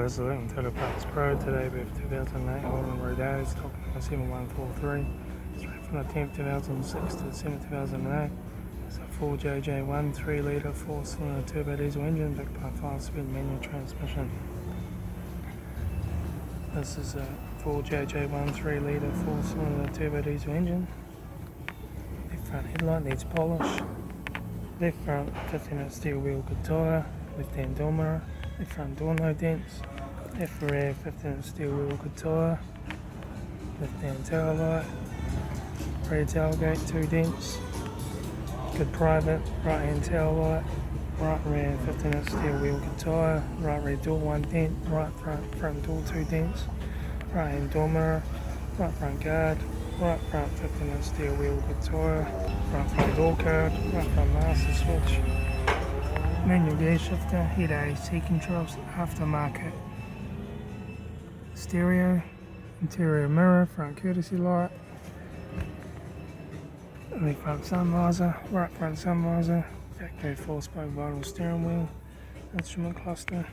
this is Litre Teleparks Pro today with 2008 Holden Rodeo, stock number 7143. Straight from the 10th 2006 to the 7th 2008. It's a full JJ1 3 litre 4 cylinder turbo diesel engine backed by a 5-speed manual transmission. This is a full JJ1 3 litre 4 cylinder turbo diesel engine. Left front headlight needs polish. Left front 15-inch steel wheel good tyre. Left hand door mirror. Left front door no dents. Left rear 15-inch steel wheel good tyre. Left hand taillight. Rear tailgate 2 dents. Good private. Right hand taillight. Right rear 15-inch steel wheel good tyre. Right rear door 1 dent. Right front door 2 dents. Right hand door mirror. Right front guard. Right front 15-inch steel wheel good tyre. Right front door card. Right front master switch. Manual gear shifter, head AC controls, aftermarket stereo, interior mirror, front courtesy light, left front sun visor, right front sun visor, factory 4-spoke vinyl steering wheel, instrument cluster.